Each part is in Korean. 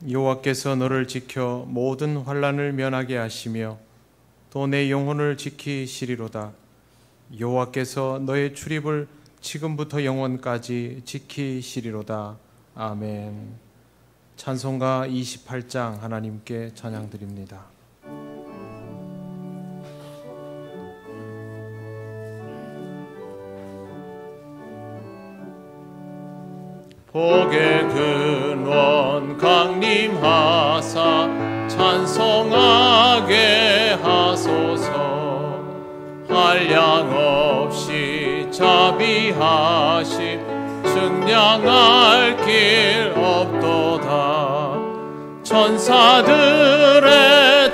여호와께서 너를 지켜 모든 환난을 면하게 하시며 또 내 영혼을 지키시리로다. 여호와께서 너의 출입을 지금부터 영원까지 지키시리로다. 아멘. 찬송가 28장 하나님께 찬양드립니다. 복의 근원 강림하사 찬송하게 하소서. 한량없이 자비하심 측량할 길 없도다. 천사들의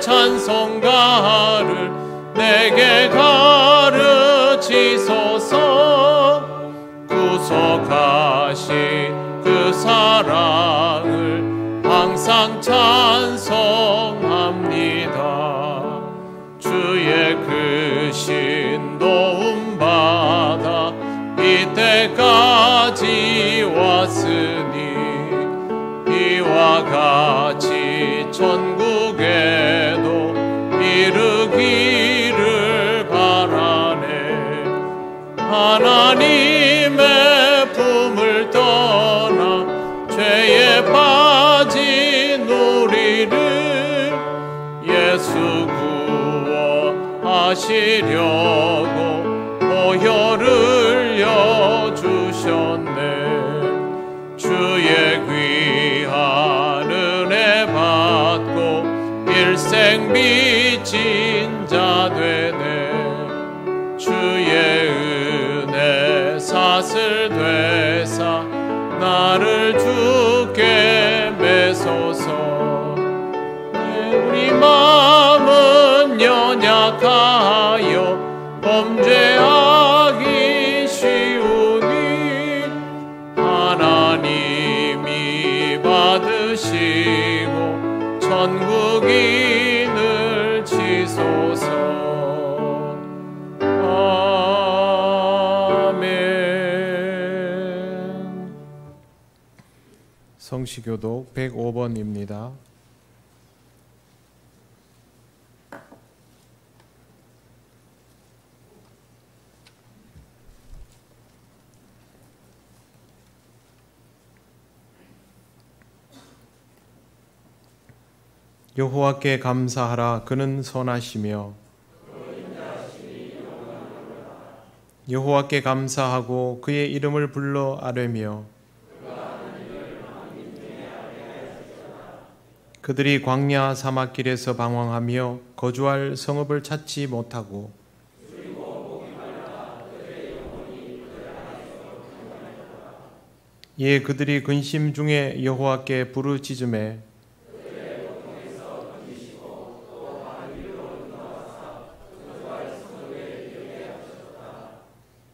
찬송가를 내게 가르치소서. 구속하신 그 사랑을 항상 찬송합니다. 주의 크신 도움 받아 이때까지 왔으니 이와 같이 천국에도 이르기를 바라네. 하나님의 품을 떠나 죄에 빠진 우리를 예수 구원하시려고 보혈을 여주셨네. 주의 귀한 은혜 받고 일생 빚진 자 되네. 주의 은혜 사슬 되사 나를 주께 매소서. 우리 마음은 연약하여 범죄하기 쉬우니 하나님이 받으시고 천국인을 치소서. 아멘. 성시교독 105번입니다. 여호와께 감사하라. 그는 선하시며 여호와께 감사하고 그의 이름을 불러 아뢰며 그들이 광야 사막길에서 방황하며 거주할 성읍을 찾지 못하고 예, 그들이 근심 중에 여호와께 부르짖음에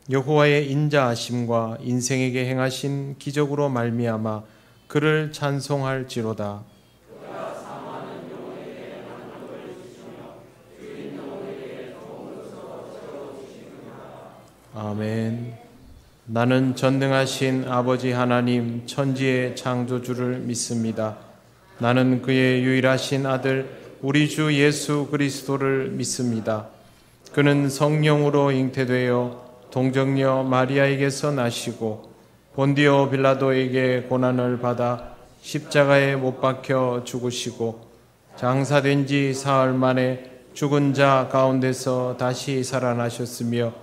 여호와의 인자하심과 인생에게 행하신 기적으로 말미암아 그를 찬송할지로다. 아멘. 나는 전능하신 아버지 하나님 천지의 창조주를 믿습니다. 나는 그의 유일하신 아들 우리 주 예수 그리스도를 믿습니다. 그는 성령으로 잉태되어 동정녀 마리아에게서 나시고 본디오 빌라도에게 고난을 받아 십자가에 못 박혀 죽으시고 장사된 지 사흘 만에 죽은 자 가운데서 다시 살아나셨으며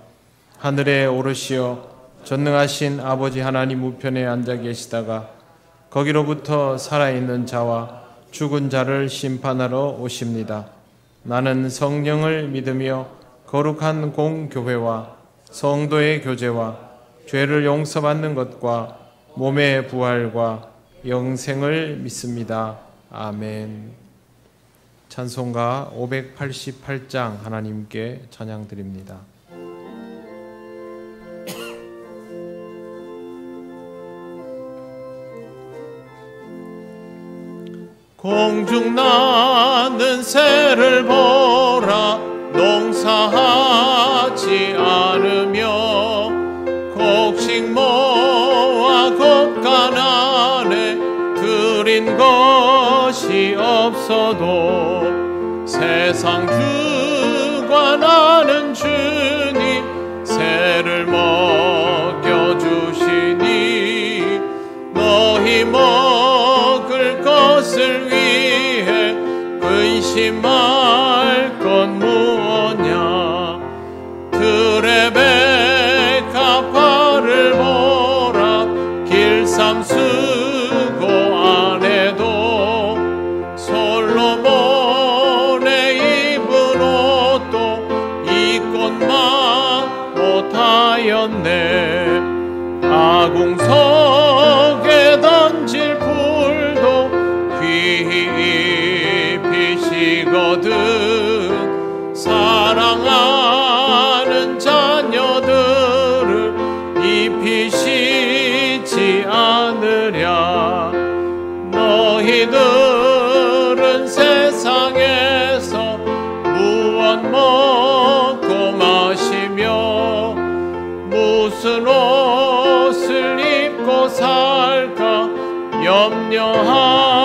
하늘에 오르시어 전능하신 아버지 하나님 우편에 앉아 계시다가 거기로부터 살아있는 자와 죽은 자를 심판하러 오십니다. 나는 성령을 믿으며 거룩한 공교회와 성도의 교제와 죄를 용서받는 것과 몸의 부활과 영생을 믿습니다. 아멘. 찬송가 588장 하나님께 찬양드립니다. 공중 나는 새를 보라. 농사하지 않으며 곡식 모아 곡간 안에 들인 것 없어도 세상 주관하는 주님 새를 먹여주시니 너희 먹을 것을 위해 근심할 건 무엇냐. 들의 백합화를 보라. 길쌈 쓰고 안 해도 솔로몬의 입은 옷도 입고만 못하였네. 아궁 속에 던질 풀도 귀히 입히시거든. 사랑하는 자녀들을 입히시지 않으랴. 너희들은 세상에서 무엇 먹고 마시며 무슨 옷을 입고 살까 염려하지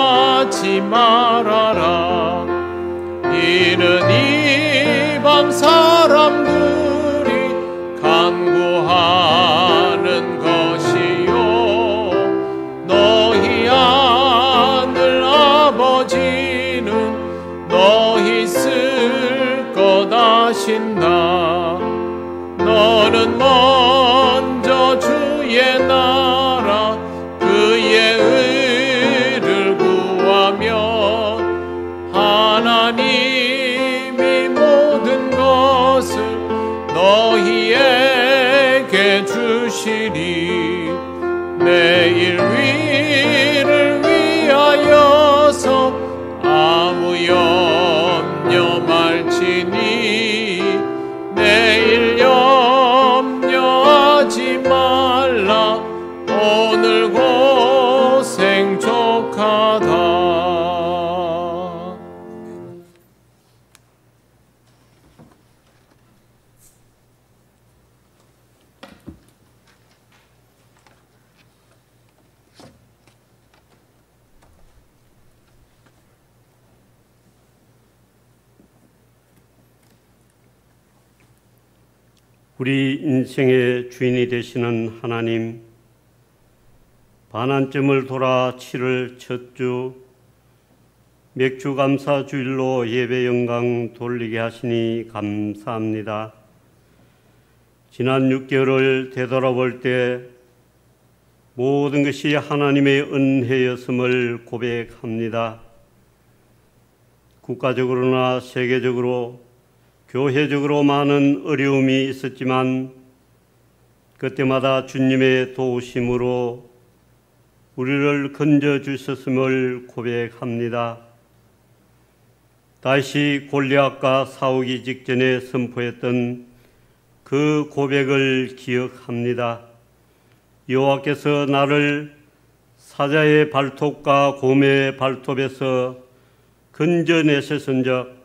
말아라. 이는 이방 사람들이 간구하는 것이요 너희 하늘 아버지는 너희 쓸 것 아신다. 너는 먼저 주의 나라 그의 의를 구하면 하나님이 모든 것을 너희에게 주시리. 내일 위를 위하여서 아무 염려 말지니 내일 염려하지 말라. 오늘 고생 족하다. 우리 인생의 주인이 되시는 하나님, 반환점을 돌아 7월 첫 주 맥주 감사 주일로 예배 영광 돌리게 하시니 감사합니다. 지난 6개월을 되돌아볼 때 모든 것이 하나님의 은혜였음을 고백합니다. 국가적으로나 세계적으로 교회적으로 많은 어려움이 있었지만 그때마다 주님의 도우심으로 우리를 건져주셨음을 고백합니다. 다시 골리앗과 싸우기 직전에 선포했던 그 고백을 기억합니다. 여호와께서 나를 사자의 발톱과 곰의 발톱에서 건져내셨은즉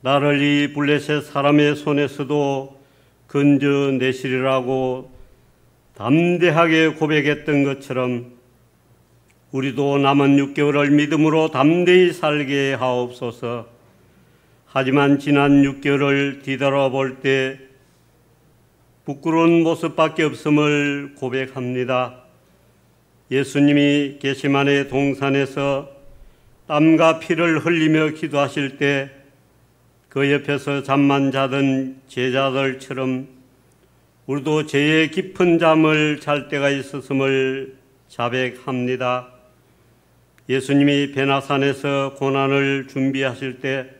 나를 이 블레셋 사람의 손에서도 건져내시리라고 담대하게 고백했던 것처럼 우리도 남은 6개월을 믿음으로 담대히 살게 하옵소서. 하지만 지난 6개월을 뒤돌아볼 때 부끄러운 모습밖에 없음을 고백합니다. 예수님이 겟세마네 동산에서 땀과 피를 흘리며 기도하실 때 그 옆에서 잠만 자던 제자들처럼 우리도 죄의 깊은 잠을 잘 때가 있었음을 자백합니다. 예수님이 베나산에서 고난을 준비하실 때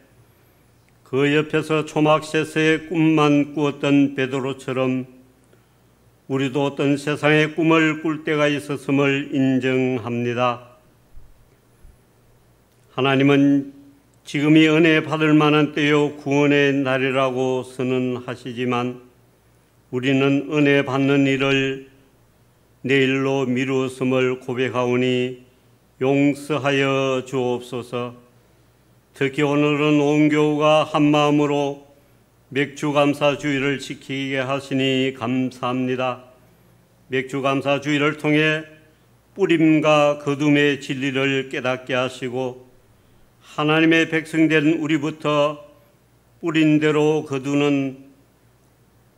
그 옆에서 초막셋의 꿈만 꾸었던 베드로처럼 우리도 어떤 세상의 꿈을 꿀 때가 있었음을 인정합니다. 하나님은 지금이 은혜 받을 만한 때요 구원의 날이라고 선언하시지만 우리는 은혜 받는 일을 내일로 미루었음을 고백하오니 용서하여 주옵소서. 특히 오늘은 온 교우가 한마음으로 맥주감사주의를 지키게 하시니 감사합니다. 맥주감사주의를 통해 뿌림과 거둠의 진리를 깨닫게 하시고 하나님의 백성된 우리부터 뿌린 대로 거두는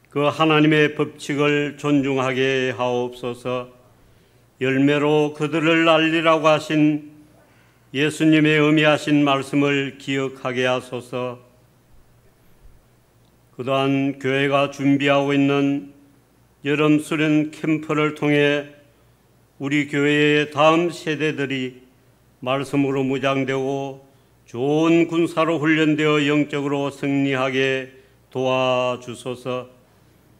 그 하나님의 법칙을 존중하게 하옵소서. 열매로 그들을 알리라고 하신 예수님의 의미하신 말씀을 기억하게 하소서. 그동안 교회가 준비하고 있는 여름 수련 캠프를 통해 우리 교회의 다음 세대들이 말씀으로 무장되고 좋은 군사로 훈련되어 영적으로 승리하게 도와주소서.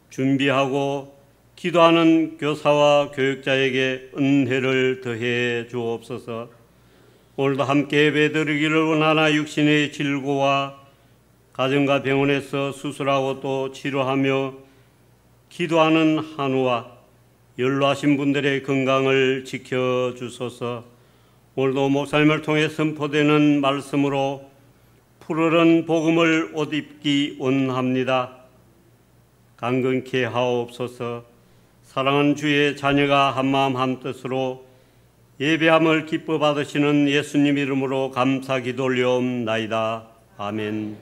준비하고 기도하는 교사와 교육자에게 은혜를 더해 주옵소서. 오늘도 함께 예배드리기를 원하나 육신의 질고와 가정과 병원에서 수술하고 또 치료하며 기도하는 한우와 연로하신 분들의 건강을 지켜주소서. 오늘도 목사님을 통해 선포되는 말씀으로 푸르른 복음을 옷 입기 원합니다. 강건케 하옵소서. 사랑하는 주의 자녀가 한마음 한뜻으로 예배함을 기뻐 받으시는 예수님 이름으로 감사 기도 올려옵나이다. 아멘.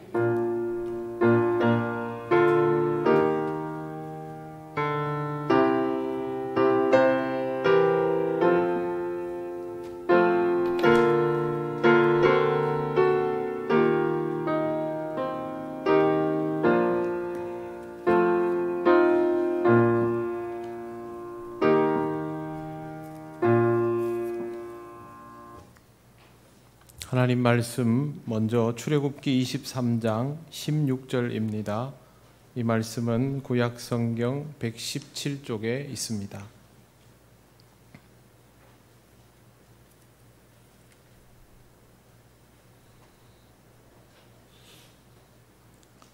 하나님 말씀 먼저 출애굽기 23장 16절입니다. 이 말씀은 구약 성경 117쪽에 있습니다.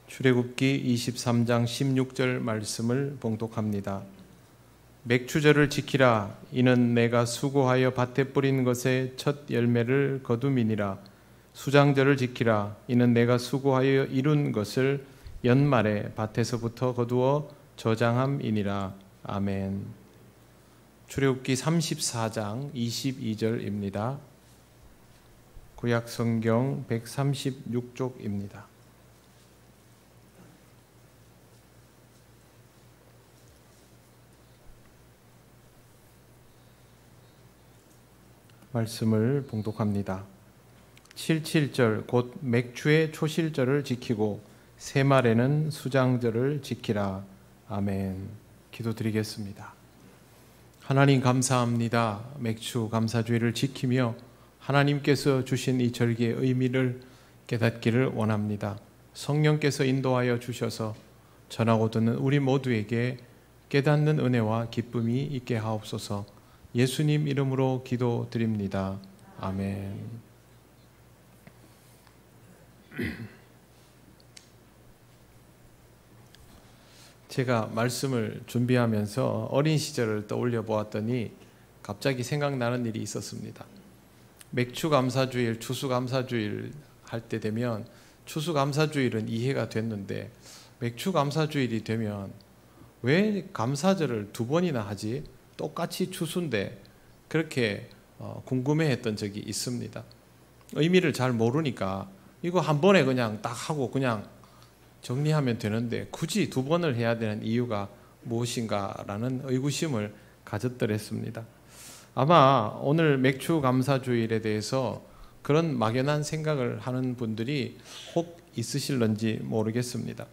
출애굽기 23장 16절 말씀을 봉독합니다. 맥추절을 지키라. 이는 내가 수고하여 밭에 뿌린 것의 첫 열매를 거둠이니라. 수장절을 지키라. 이는 내가 수고하여 이룬 것을 연말에 밭에서부터 거두어 저장함이니라. 아멘. 출애굽기 34장 22절입니다. 구약 성경 136쪽입니다. 말씀을 봉독합니다. 77절 곧 맥추의 초실절을 지키고 새말에는 수장절을 지키라. 아멘. 기도드리겠습니다. 하나님 감사합니다. 맥추 감사주의를 지키며 하나님께서 주신 이 절기의 의미를 깨닫기를 원합니다. 성령께서 인도하여 주셔서 전하고 듣는 우리 모두에게 깨닫는 은혜와 기쁨이 있게 하옵소서. 예수님 이름으로 기도드립니다. 아멘. 제가 말씀을 준비하면서 어린 시절을 떠올려 보았더니 갑자기 생각나는 일이 있었습니다. 맥추감사주일, 추수감사주일 할 때 되면 추수감사주일은 이해가 됐는데 맥추감사주일이 되면 왜 감사절을 두 번이나 하지? 똑같이 추수인데 그렇게 궁금해했던 적이 있습니다. 의미를 잘 모르니까 이거 한 번에 그냥 딱 하고 그냥 정리하면 되는데 굳이 두 번을 해야 되는 이유가 무엇인가라는 의구심을 가졌더랬습니다. 아마 오늘 맥추감사주일에 대해서 그런 막연한 생각을 하는 분들이 혹 있으실런지 모르겠습니다.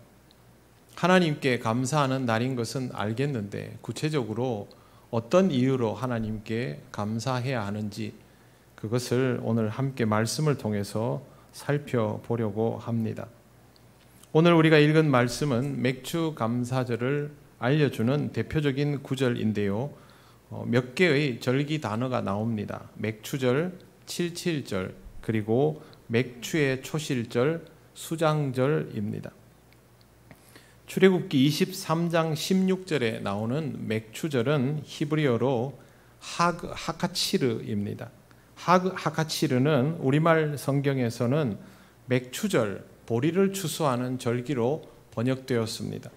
하나님께 감사하는 날인 것은 알겠는데 구체적으로 어떤 이유로 하나님께 감사해야 하는지 그것을 오늘 함께 말씀을 통해서 살펴보려고 합니다. 오늘 우리가 읽은 말씀은 맥추감사절을 알려주는 대표적인 구절인데요. 몇 개의 절기 단어가 나옵니다. 맥추절, 칠칠절, 그리고 맥추의 초실절, 수장절입니다. 출애굽기 23장 16절에 나오는 맥추절은 히브리어로 하카치르입니다. 하카치르는 우리말 성경에서는 맥추절, 보리를 추수하는 절기로 번역되었습니다.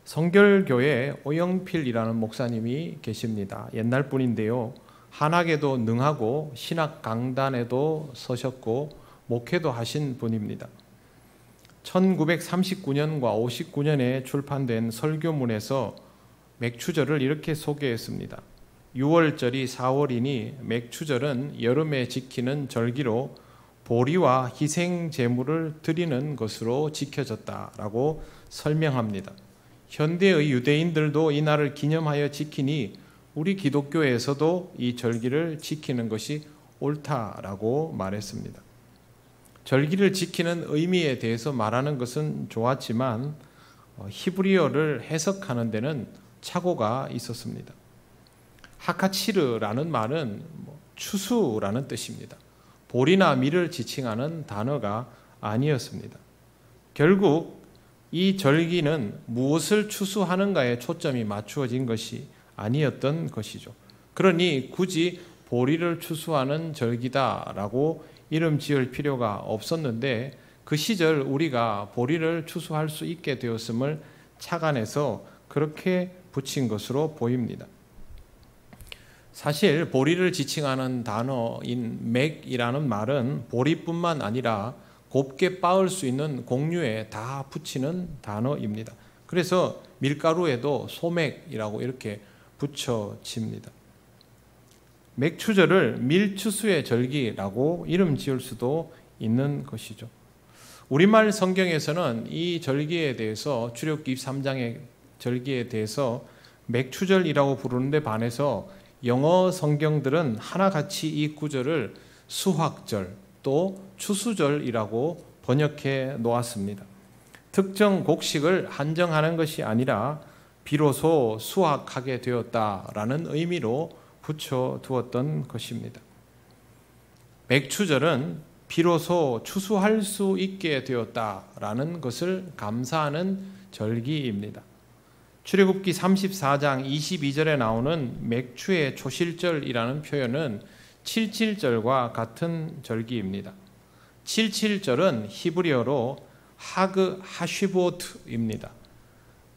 성결교회 오영필이라는 목사님이 계십니다. 옛날 분인데요. 한학에도 능하고 신학 강단에도 서셨고 목회도 하신 분입니다. 1939년과 59년에 출판된 설교문에서 맥추절을 이렇게 소개했습니다. 6월절이 4월이니 맥추절은 여름에 지키는 절기로 보리와 희생 제물을 드리는 것으로 지켜졌다라고 설명합니다. 현대의 유대인들도 이 날을 기념하여 지키니 우리 기독교에서도 이 절기를 지키는 것이 옳다라고 말했습니다. 절기를 지키는 의미에 대해서 말하는 것은 좋았지만 히브리어를 해석하는 데는 착오가 있었습니다. 하카치르라는 말은 추수라는 뜻입니다. 보리나 밀을 지칭하는 단어가 아니었습니다. 결국 이 절기는 무엇을 추수하는가에 초점이 맞추어진 것이 아니었던 것이죠. 그러니 굳이 보리를 추수하는 절기다라고 이름 지을 필요가 없었는데 그 시절 우리가 보리를 추수할 수 있게 되었음을 착안해서 그렇게 붙인 것으로 보입니다. 사실 보리를 지칭하는 단어인 맥이라는 말은 보리뿐만 아니라 곱게 빻을 수 있는 곡류에 다 붙이는 단어입니다. 그래서 밀가루에도 소맥이라고 이렇게 붙여집니다. 맥추절을 밀추수의 절기라고 이름 지을 수도 있는 것이죠. 우리말 성경에서는 이 절기에 대해서 출애굽기 23장의 절기에 대해서 맥추절이라고 부르는데 반해서 영어 성경들은 하나같이 이 구절을 수확절 또 추수절이라고 번역해 놓았습니다. 특정 곡식을 한정하는 것이 아니라 비로소 수확하게 되었다라는 의미로 붙여두었던 것입니다. 맥추절은 비로소 추수할 수 있게 되었다라는 것을 감사하는 절기입니다. 출애굽기 34장 22절에 나오는 맥추의 초실절이라는 표현은 칠칠절과 같은 절기입니다. 칠칠절은 히브리어로 하그 하쉬보트입니다.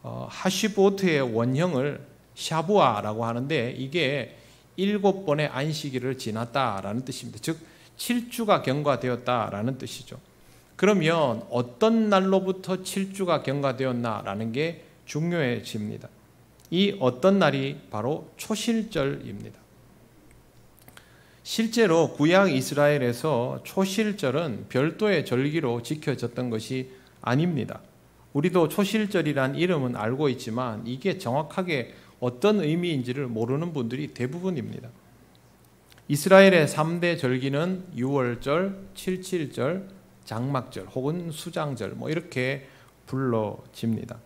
하쉬보트의 원형을 샤부아라고 하는데 이게 7번의 안식일을 지났다라는 뜻입니다. 즉 7주가 경과되었다라는 뜻이죠. 그러면 어떤 날로부터 7주가 경과되었나라는 게 중요해집니다. 이 어떤 날이 바로 초실절입니다. 실제로 구약 이스라엘에서 초실절은 별도의 절기로 지켜졌던 것이 아닙니다. 우리도 초실절이란 이름은 알고 있지만 이게 정확하게 어떤 의미인지를 모르는 분들이 대부분입니다. 이스라엘의 3대 절기는 유월절, 칠칠절, 장막절 혹은 수장절 이렇게 불러집니다.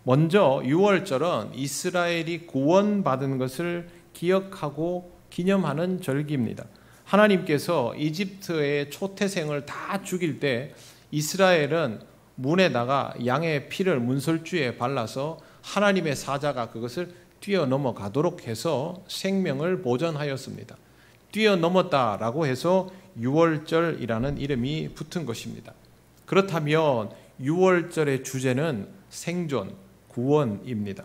먼저 유월절은 이스라엘이 구원받은 것을 기억하고 기념하는 절기입니다. 하나님께서 이집트의 초태생을 다 죽일 때 이스라엘은 문에다가 양의 피를 문설주에 발라서 하나님의 사자가 그것을 뛰어넘어 가도록 해서 생명을 보존하였습니다. 뛰어넘었다라고 해서 유월절이라는 이름이 붙은 것입니다. 그렇다면 유월절의 주제는 생존, 구원입니다.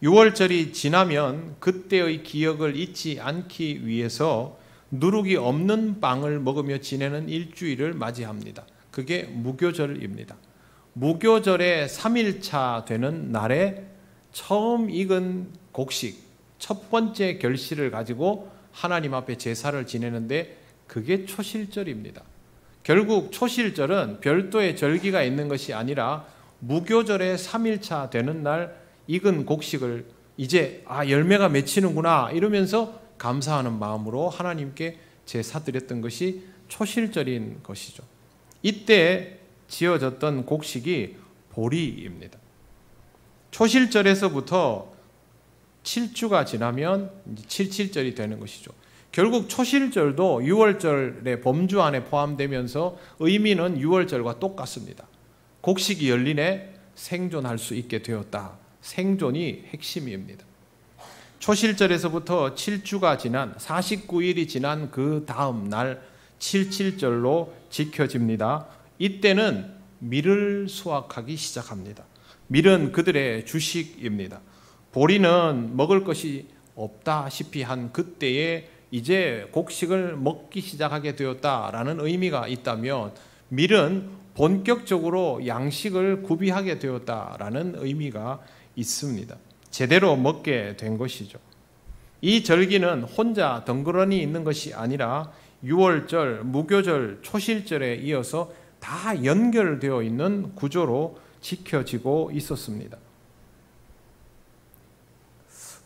유월절이 지나면 그때의 기억을 잊지 않기 위해서 누룩이 없는 빵을 먹으며 지내는 일주일을 맞이합니다. 그게 무교절입니다. 무교절의 3일차 되는 날에 처음 익은 곡식, 첫 번째 결실을 가지고 하나님 앞에 제사를 지내는데 그게 초실절입니다. 결국 초실절은 별도의 절기가 있는 것이 아니라 무교절의 3일차 되는 날 익은 곡식을 이제 열매가 맺히는구나 이러면서 감사하는 마음으로 하나님께 제사 드렸던 것이 초실절인 것이죠. 이때 지어졌던 곡식이 보리입니다. 초실절에서부터 7주가 지나면 이제 칠칠절이 되는 것이죠. 결국 초실절도 유월절의 범주 안에 포함되면서 의미는 유월절과 똑같습니다. 곡식이 열리네 생존할 수 있게 되었다. 생존이 핵심입니다. 초실절에서부터 7주가 지난 49일이 지난 그 다음 날 칠칠절로 지켜집니다. 이때는 밀을 수확하기 시작합니다. 밀은 그들의 주식입니다. 보리는 먹을 것이 없다시피 한 그때에 이제 곡식을 먹기 시작하게 되었다라는 의미가 있다면, 밀은 본격적으로 양식을 구비하게 되었다라는 의미가 있습니다. 제대로 먹게 된 것이죠. 이 절기는 혼자 덩그러니 있는 것이 아니라 유월절, 무교절, 초실절에 이어서 다 연결되어 있는 구조로 지켜지고 있었습니다.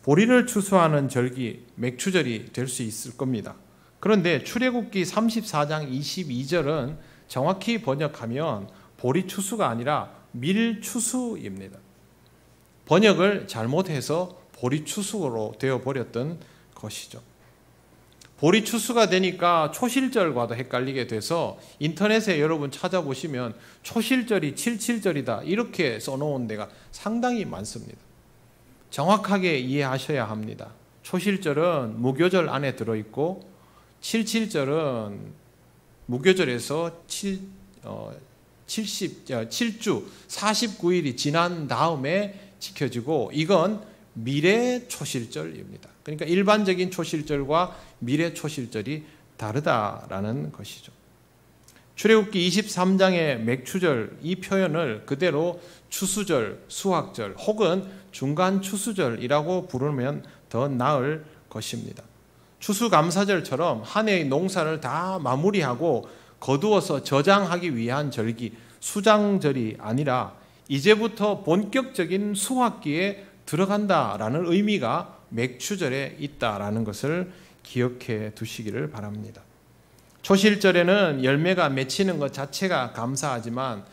보리를 추수하는 절기, 맥추절이 될 수 있을 겁니다. 그런데 출애굽기 34장 22절은 정확히 번역하면 보리 추수가 아니라 밀 추수입니다. 번역을 잘못해서 보리 추수로 되어버렸던 것이죠. 보리 추수가 되니까 초실절과도 헷갈리게 돼서 인터넷에 여러분 찾아보시면 초실절이 77절이다 이렇게 써놓은 데가 상당히 많습니다. 정확하게 이해하셔야 합니다. 초실절은 무교절 안에 들어있고 77절은 무교절에서 7주 49일이 지난 다음에 지켜지고, 이건 미래 초실절입니다. 그러니까 일반적인 초실절과 미래 초실절이 다르다라는 것이죠. 출애굽기 23장의 맥추절, 이 표현을 그대로 추수절, 수확절 혹은 중간 추수절이라고 부르면 더 나을 것입니다. 추수감사절처럼 한 해의 농사를 다 마무리하고 거두어서 저장하기 위한 절기, 수장절이 아니라 이제부터 본격적인 수확기에 들어간다라는 의미가 맥추절에 있다라는 것을 기억해 두시기를 바랍니다. 초실절에는 열매가 맺히는 것 자체가 감사하지만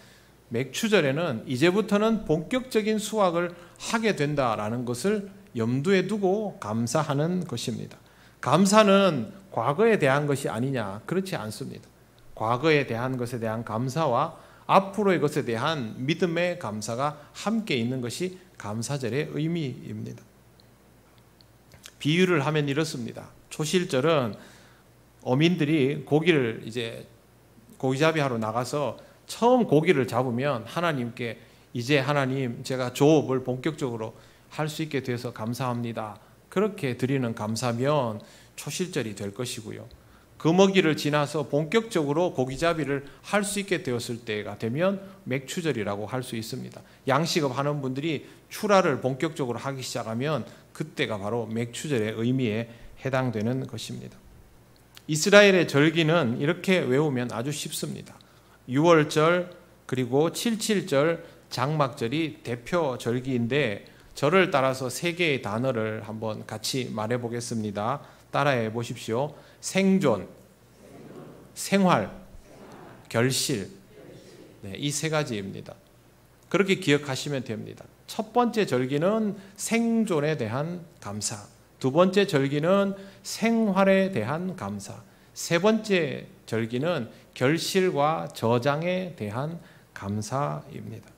맥추절에는 이제부터는 본격적인 수확을 하게 된다라는 것을 염두에 두고 감사하는 것입니다. 감사는 과거에 대한 것이 아니냐? 그렇지 않습니다. 과거에 대한 것에 대한 감사와 앞으로의 것에 대한 믿음의 감사가 함께 있는 것이 감사절의 의미입니다. 비유를 하면 이렇습니다. 초실절은 어민들이 고기를 이제 고기잡이하러 나가서 처음 고기를 잡으면 하나님께 이제 하나님 제가 조업을 본격적으로 할 수 있게 돼서 감사합니다. 그렇게 드리는 감사면 초실절이 될 것이고요. 금어기를 지나서 본격적으로 고기잡이를 할 수 있게 되었을 때가 되면 맥추절이라고 할 수 있습니다. 양식업 하는 분들이 출하를 본격적으로 하기 시작하면 그때가 바로 맥추절의 의미에 해당되는 것입니다. 이스라엘의 절기는 이렇게 외우면 아주 쉽습니다. 유월절 그리고 77절 장막절이 대표 절기인데 절을 따라서 세 개의 단어를 한번 같이 말해 보겠습니다. 따라해 보십시오. 생존, 생활, 결실. 네, 이 세 가지입니다. 그렇게 기억하시면 됩니다. 첫 번째 절기는 생존에 대한 감사, 두 번째 절기는 생활에 대한 감사, 세 번째 절기는 결실과 저장에 대한 감사입니다.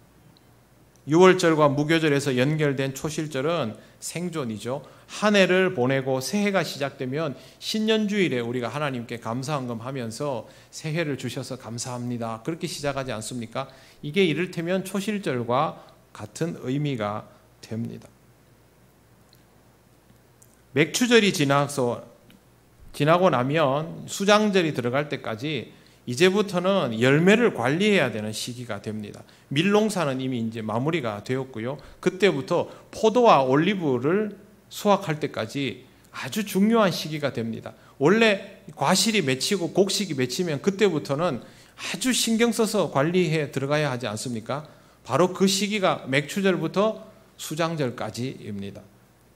유월절과 무교절에서 연결된 초실절은 생존이죠. 한 해를 보내고 새해가 시작되면 신년주일에 우리가 하나님께 감사헌금 하면서 새해를 주셔서 감사합니다. 그렇게 시작하지 않습니까? 이게 이를테면 초실절과 같은 의미가 됩니다. 맥추절이 지나고 나면 수장절이 들어갈 때까지 이제부터는 열매를 관리해야 되는 시기가 됩니다. 밀농사는 이미 이제 마무리가 되었고요. 그때부터 포도와 올리브를 수확할 때까지 아주 중요한 시기가 됩니다. 원래 과실이 맺히고 곡식이 맺히면 그때부터는 아주 신경 써서 관리해 들어가야 하지 않습니까? 바로 그 시기가 맥추절부터 수장절까지입니다.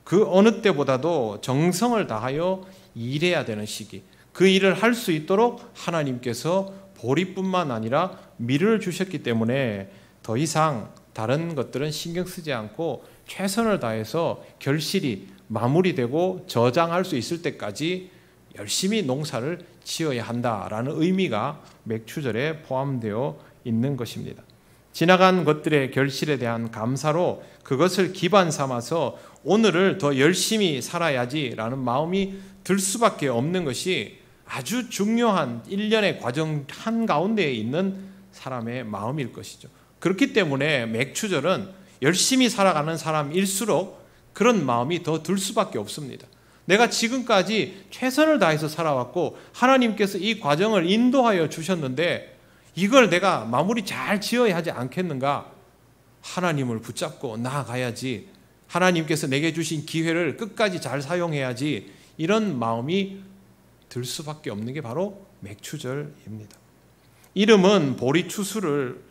그 어느 때보다도 정성을 다하여 일해야 되는 시기, 그 일을 할 수 있도록 하나님께서 보리뿐만 아니라 밀을 주셨기 때문에 더 이상 다른 것들은 신경 쓰지 않고 최선을 다해서 결실이 마무리되고 저장할 수 있을 때까지 열심히 농사를 지어야 한다라는 의미가 맥추절에 포함되어 있는 것입니다. 지나간 것들의 결실에 대한 감사로 그것을 기반 삼아서 오늘을 더 열심히 살아야지라는 마음이 들 수밖에 없는 것이 아주 중요한 일련의 과정 한가운데에 있는 사람의 마음일 것이죠. 그렇기 때문에 맥추절은 열심히 살아가는 사람일수록 그런 마음이 더 들 수밖에 없습니다. 내가 지금까지 최선을 다해서 살아왔고 하나님께서 이 과정을 인도하여 주셨는데 이걸 내가 마무리 잘 지어야 하지 않겠는가? 하나님을 붙잡고 나아가야지. 하나님께서 내게 주신 기회를 끝까지 잘 사용해야지. 이런 마음이 들 수밖에 없는 게 바로 맥추절입니다. 이름은 보리추수를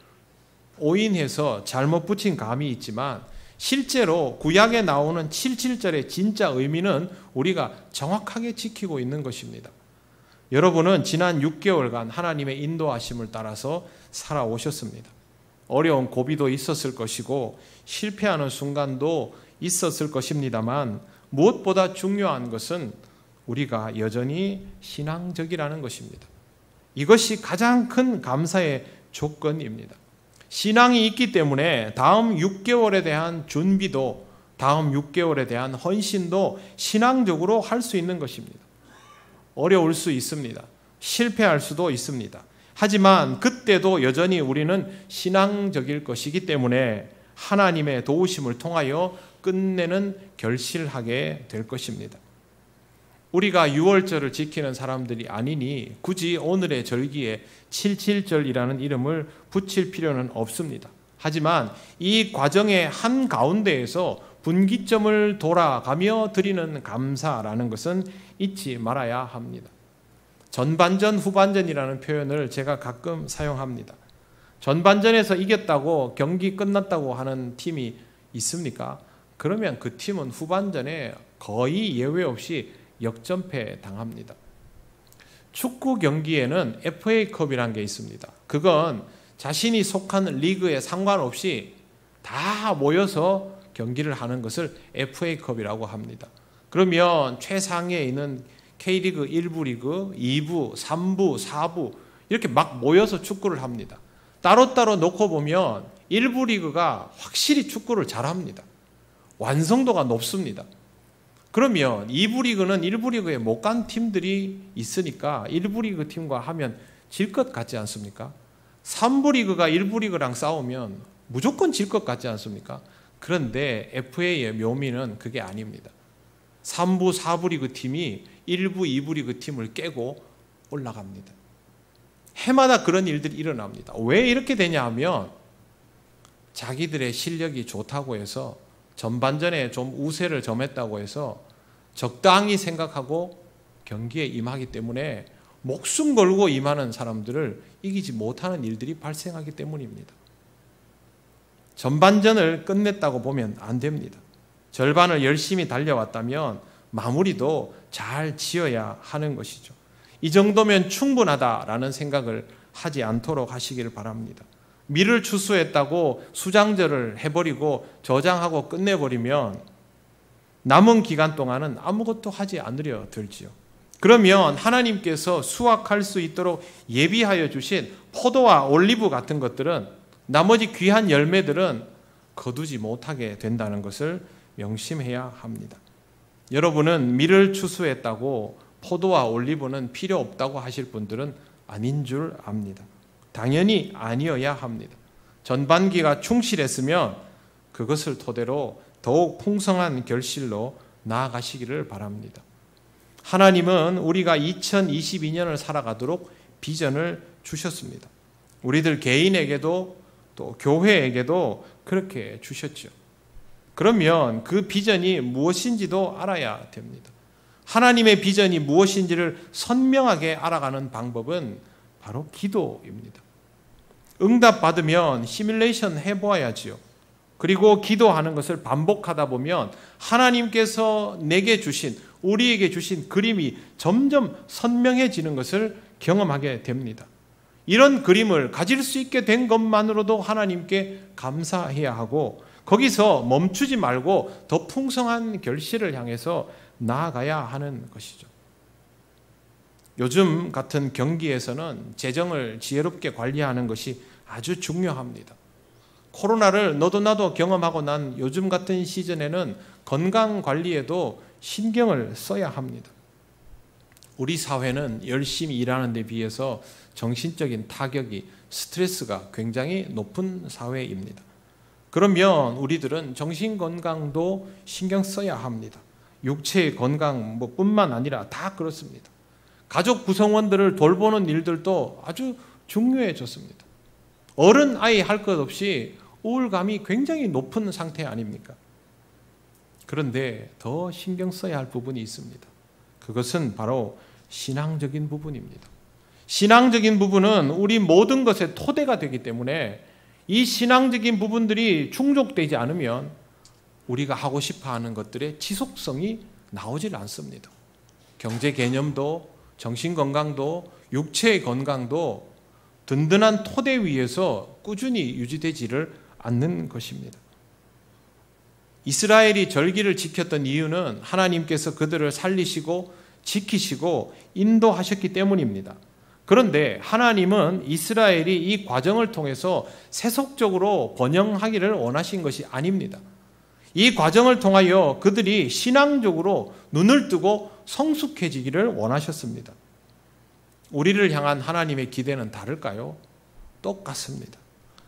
오인해서 잘못 붙인 감이 있지만 실제로 구약에 나오는 77절의 진짜 의미는 우리가 정확하게 지키고 있는 것입니다. 여러분은 지난 6개월간 하나님의 인도하심을 따라서 살아오셨습니다. 어려운 고비도 있었을 것이고 실패하는 순간도 있었을 것입니다만 무엇보다 중요한 것은 우리가 여전히 신앙적이라는 것입니다. 이것이 가장 큰 감사의 조건입니다. 신앙이 있기 때문에 다음 6개월에 대한 준비도, 다음 6개월에 대한 헌신도 신앙적으로 할 수 있는 것입니다. 어려울 수 있습니다. 실패할 수도 있습니다. 하지만 그때도 여전히 우리는 신앙적일 것이기 때문에 하나님의 도우심을 통하여 끝내는 결실하게 될 것입니다. 우리가 유월절을 지키는 사람들이 아니니 굳이 오늘의 절기에 77절이라는 이름을 붙일 필요는 없습니다. 하지만 이 과정의 한가운데에서 분기점을 돌아가며 드리는 감사라는 것은 잊지 말아야 합니다. 전반전, 후반전이라는 표현을 제가 가끔 사용합니다. 전반전에서 이겼다고 경기 끝났다고 하는 팀이 있습니까? 그러면 그 팀은 후반전에 거의 예외 없이 역전패 당합니다. 축구 경기에는 FA컵이라는 게 있습니다. 그건 자신이 속한 리그에 상관없이 다 모여서 경기를 하는 것을 FA컵이라고 합니다. 그러면 최상위에 있는 K리그 1부 리그, 2부, 3부, 4부 이렇게 막 모여서 축구를 합니다. 따로따로 놓고 보면 1부 리그가 확실히 축구를 잘합니다. 완성도가 높습니다. 그러면 2부 리그는 1부 리그에 못 간 팀들이 있으니까 1부 리그 팀과 하면 질 것 같지 않습니까? 3부 리그가 1부 리그랑 싸우면 무조건 질 것 같지 않습니까? 그런데 FA의 묘미는 그게 아닙니다. 3부, 4부 리그 팀이 1부, 2부 리그 팀을 깨고 올라갑니다. 해마다 그런 일들이 일어납니다. 왜 이렇게 되냐 하면 자기들의 실력이 좋다고 해서 전반전에 좀 우세를 점했다고 해서 적당히 생각하고 경기에 임하기 때문에 목숨 걸고 임하는 사람들을 이기지 못하는 일들이 발생하기 때문입니다. 전반전을 끝냈다고 보면 안 됩니다. 절반을 열심히 달려왔다면 마무리도 잘 지어야 하는 것이죠. 이 정도면 충분하다라는 생각을 하지 않도록 하시기를 바랍니다. 밀을 추수했다고 수장절을 해버리고 저장하고 끝내버리면 남은 기간 동안은 아무것도 하지 않으려 들지요. 그러면 하나님께서 수확할 수 있도록 예비하여 주신 포도와 올리브 같은 것들은, 나머지 귀한 열매들은 거두지 못하게 된다는 것을 명심해야 합니다. 여러분은 밀을 추수했다고 포도와 올리브는 필요 없다고 하실 분들은 아닌 줄 압니다. 당연히 아니어야 합니다. 전반기가 충실했으면 그것을 토대로 더욱 풍성한 결실로 나아가시기를 바랍니다. 하나님은 우리가 2022년을 살아가도록 비전을 주셨습니다. 우리들 개인에게도 또 교회에게도 그렇게 주셨죠. 그러면 그 비전이 무엇인지도 알아야 됩니다. 하나님의 비전이 무엇인지를 선명하게 알아가는 방법은 바로 기도입니다. 응답받으면 시뮬레이션 해보아야지요. 그리고 기도하는 것을 반복하다 보면 하나님께서 내게 주신, 우리에게 주신 그림이 점점 선명해지는 것을 경험하게 됩니다. 이런 그림을 가질 수 있게 된 것만으로도 하나님께 감사해야 하고, 거기서 멈추지 말고 더 풍성한 결실을 향해서 나아가야 하는 것이죠. 요즘 같은 경기에서는 재정을 지혜롭게 관리하는 것이 아주 중요합니다. 코로나를 너도 나도 경험하고 난 요즘 같은 시즌에는 건강 관리에도 신경을 써야 합니다. 우리 사회는 열심히 일하는 데 비해서 정신적인 타격이, 스트레스가 굉장히 높은 사회입니다. 그러면 우리들은 정신 건강도 신경 써야 합니다. 육체의 건강 뿐만 아니라 다 그렇습니다. 가족 구성원들을 돌보는 일들도 아주 중요해졌습니다. 어른 아이 할 것 없이 우울감이 굉장히 높은 상태 아닙니까? 그런데 더 신경 써야 할 부분이 있습니다. 그것은 바로 신앙적인 부분입니다. 신앙적인 부분은 우리 모든 것의 토대가 되기 때문에 이 신앙적인 부분들이 충족되지 않으면 우리가 하고 싶어 하는 것들의 지속성이 나오질 않습니다. 경제 개념도, 정신 건강도, 육체의 건강도 든든한 토대 위에서 꾸준히 유지되지를 않는 것입니다. 이스라엘이 절기를 지켰던 이유는 하나님께서 그들을 살리시고 지키시고 인도하셨기 때문입니다. 그런데 하나님은 이스라엘이 이 과정을 통해서 세속적으로 번영하기를 원하신 것이 아닙니다. 이 과정을 통하여 그들이 신앙적으로 눈을 뜨고 성숙해지기를 원하셨습니다. 우리를 향한 하나님의 기대는 다를까요? 똑같습니다.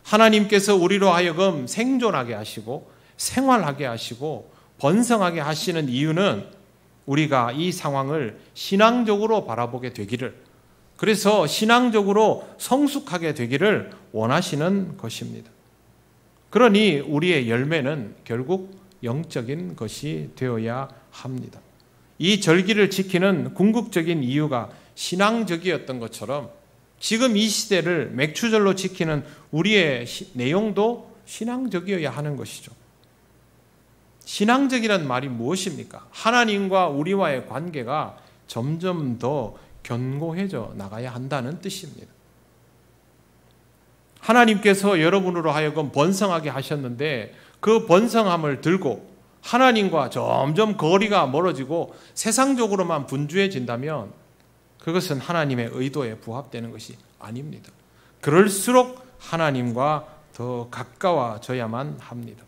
하나님께서 우리로 하여금 생존하게 하시고 생활하게 하시고 번성하게 하시는 이유는 우리가 이 상황을 신앙적으로 바라보게 되기를, 그래서 신앙적으로 성숙하게 되기를 원하시는 것입니다. 그러니 우리의 열매는 결국 영적인 것이 되어야 합니다. 이 절기를 지키는 궁극적인 이유가 신앙적이었던 것처럼 지금 이 시대를 맥추절로 지키는 우리의 내용도 신앙적이어야 하는 것이죠. 신앙적이란 말이 무엇입니까? 하나님과 우리와의 관계가 점점 더 견고해져 나가야 한다는 뜻입니다. 하나님께서 여러분으로 하여금 번성하게 하셨는데 그 번성함을 들고 하나님과 점점 거리가 멀어지고 세상적으로만 분주해진다면 그것은 하나님의 의도에 부합되는 것이 아닙니다. 그럴수록 하나님과 더 가까워져야만 합니다.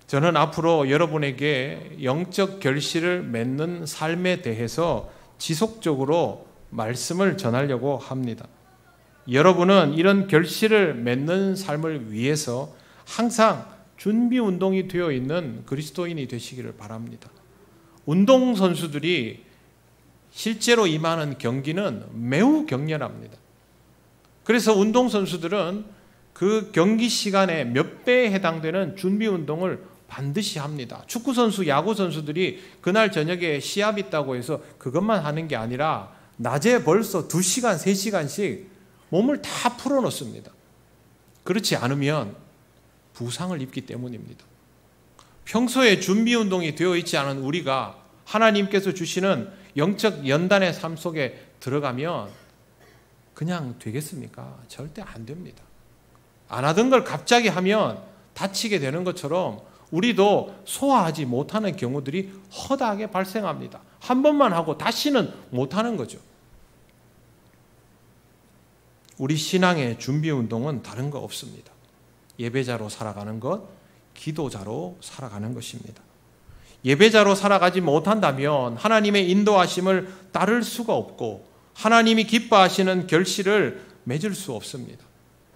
저는 앞으로 여러분에게 영적 결실을 맺는 삶에 대해서 지속적으로 말씀을 전하려고 합니다. 여러분은 이런 결실을 맺는 삶을 위해서 항상 준비 운동이 되어 있는 그리스도인이 되시기를 바랍니다. 운동선수들이 실제로 임하는 경기는 매우 격렬합니다. 그래서 운동선수들은 그 경기 시간의 몇 배에 해당되는 준비 운동을 반드시 합니다. 축구선수, 야구선수들이 그날 저녁에 시합 있다고 해서 그것만 하는 게 아니라 낮에 벌써 2시간, 3시간씩 몸을 다 풀어놓습니다. 그렇지 않으면 부상을 입기 때문입니다. 평소에 준비 운동이 되어 있지 않은 우리가 하나님께서 주시는 영적 연단의 삶 속에 들어가면 그냥 되겠습니까? 절대 안 됩니다. 안 하던 걸 갑자기 하면 다치게 되는 것처럼 우리도 소화하지 못하는 경우들이 허다하게 발생합니다. 한 번만 하고 다시는 못하는 거죠. 우리 신앙의 준비 운동은 다른 거 없습니다. 예배자로 살아가는 것, 기도자로 살아가는 것입니다. 예배자로 살아가지 못한다면 하나님의 인도하심을 따를 수가 없고 하나님이 기뻐하시는 결실을 맺을 수 없습니다.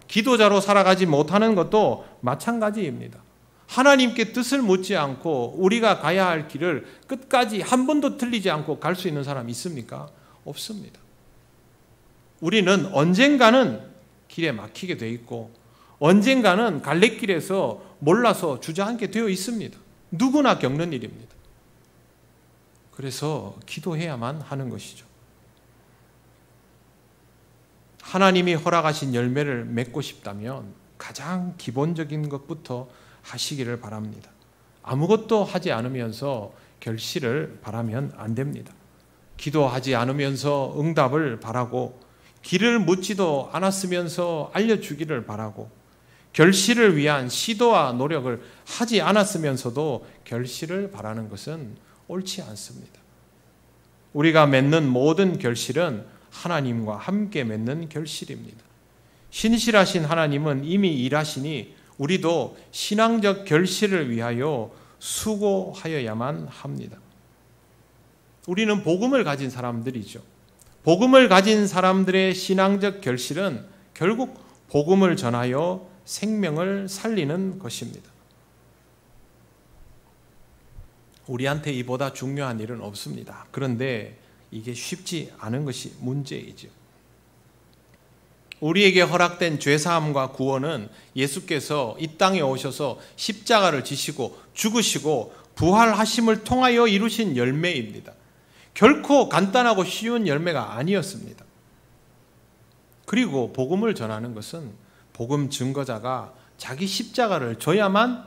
기도자로 살아가지 못하는 것도 마찬가지입니다. 하나님께 뜻을 묻지 않고 우리가 가야 할 길을 끝까지 한 번도 틀리지 않고 갈 수 있는 사람 있습니까? 없습니다. 우리는 언젠가는 길에 막히게 돼 있고 언젠가는 갈래길에서 몰라서 주저앉게 되어 있습니다. 누구나 겪는 일입니다. 그래서 기도해야만 하는 것이죠. 하나님이 허락하신 열매를 맺고 싶다면 가장 기본적인 것부터 하시기를 바랍니다. 아무것도 하지 않으면서 결실을 바라면 안 됩니다. 기도하지 않으면서 응답을 바라고 길을 묻지도 않았으면서 알려주기를 바라고 결실을 위한 시도와 노력을 하지 않았으면서도 결실을 바라는 것은 옳지 않습니다. 우리가 맺는 모든 결실은 하나님과 함께 맺는 결실입니다. 신실하신 하나님은 이미 일하시니 우리도 신앙적 결실을 위하여 수고하여야만 합니다. 우리는 복음을 가진 사람들이죠. 복음을 가진 사람들의 신앙적 결실은 결국 복음을 전하여 생명을 살리는 것입니다. 우리한테 이보다 중요한 일은 없습니다. 그런데 이게 쉽지 않은 것이 문제이죠. 우리에게 허락된 죄사함과 구원은 예수께서 이 땅에 오셔서 십자가를 지시고 죽으시고 부활하심을 통하여 이루신 열매입니다. 결코 간단하고 쉬운 열매가 아니었습니다. 그리고 복음을 전하는 것은 복음 증거자가 자기 십자가를 져야만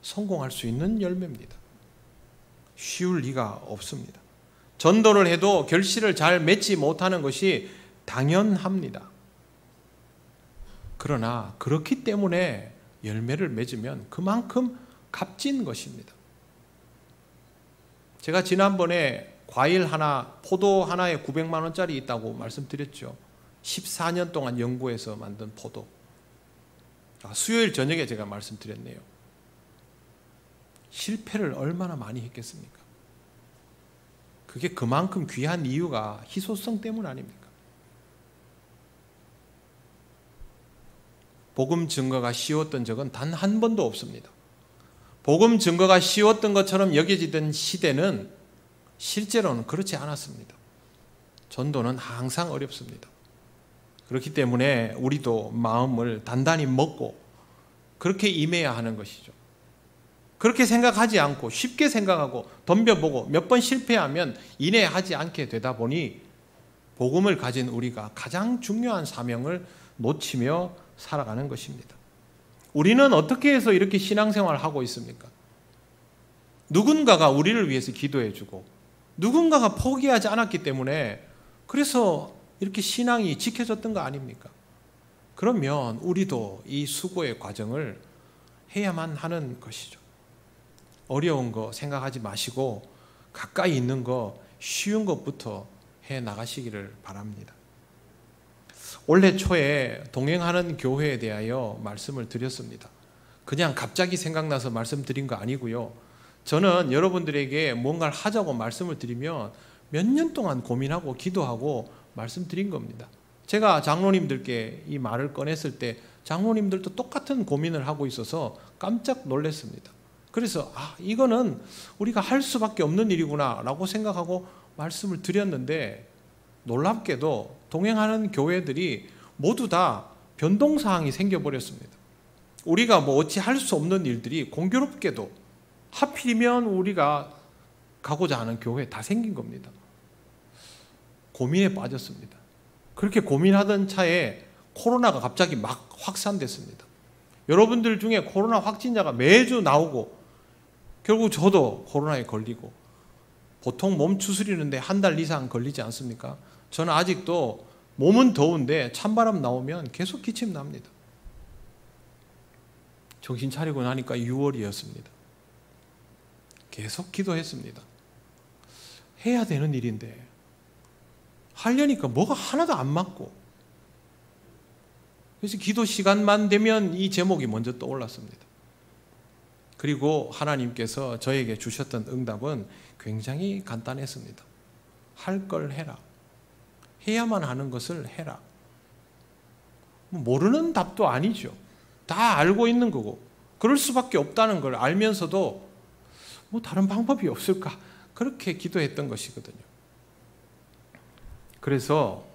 성공할 수 있는 열매입니다. 쉬울 리가 없습니다. 전도를 해도 결실을 잘 맺지 못하는 것이 당연합니다. 그러나 그렇기 때문에 열매를 맺으면 그만큼 값진 것입니다. 제가 지난번에 과일 하나, 포도 하나에 900만 원짜리 있다고 말씀드렸죠. 14년 동안 연구해서 만든 포도. 수요일 저녁에 제가 말씀드렸네요. 실패를 얼마나 많이 했겠습니까? 그게 그만큼 귀한 이유가 희소성 때문 아닙니까? 복음 증거가 쉬웠던 적은 단 한 번도 없습니다. 복음 증거가 쉬웠던 것처럼 여겨지던 시대는 실제로는 그렇지 않았습니다. 전도는 항상 어렵습니다. 그렇기 때문에 우리도 마음을 단단히 먹고 그렇게 임해야 하는 것이죠. 그렇게 생각하지 않고 쉽게 생각하고 덤벼보고 몇 번 실패하면 인내하지 않게 되다 보니 복음을 가진 우리가 가장 중요한 사명을 놓치며 살아가는 것입니다. 우리는 어떻게 해서 이렇게 신앙생활을 하고 있습니까? 누군가가 우리를 위해서 기도해주고 누군가가 포기하지 않았기 때문에 그래서 이렇게 신앙이 지켜졌던 거 아닙니까? 그러면 우리도 이 수고의 과정을 해야만 하는 것이죠. 어려운 거 생각하지 마시고 가까이 있는 거 쉬운 것부터 해 나가시기를 바랍니다. 올해 초에 동행하는 교회에 대하여 말씀을 드렸습니다. 그냥 갑자기 생각나서 말씀드린 거 아니고요. 저는 여러분들에게 뭔가를 하자고 말씀을 드리면 몇 년 동안 고민하고 기도하고 말씀드린 겁니다. 제가 장로님들께 이 말을 꺼냈을 때 장로님들도 똑같은 고민을 하고 있어서 깜짝 놀랐습니다. 그래서 이거는 우리가 할 수밖에 없는 일이구나 라고 생각하고 말씀을 드렸는데 놀랍게도 동행하는 교회들이 모두 다 변동사항이 생겨버렸습니다. 우리가 어찌 할 수 없는 일들이 공교롭게도 하필이면 우리가 가고자 하는 교회에 다 생긴 겁니다. 고민에 빠졌습니다. 그렇게 고민하던 차에 코로나가 갑자기 막 확산됐습니다. 여러분들 중에 코로나 확진자가 매주 나오고 결국 저도 코로나에 걸리고 보통 몸 추스리는데 한 달 이상 걸리지 않습니까? 저는 아직도 몸은 더운데 찬바람 나오면 계속 기침 납니다. 정신 차리고 나니까 6월이었습니다. 계속 기도했습니다. 해야 되는 일인데 하려니까 뭐가 하나도 안 맞고 그래서 기도 시간만 되면 이 제목이 먼저 떠올랐습니다. 그리고 하나님께서 저에게 주셨던 응답은 굉장히 간단했습니다. 할 걸 해라. 해야만 하는 것을 해라. 모르는 답도 아니죠. 다 알고 있는 거고 그럴 수밖에 없다는 걸 알면서도 다른 방법이 없을까? 그렇게 기도했던 것이거든요. 그래서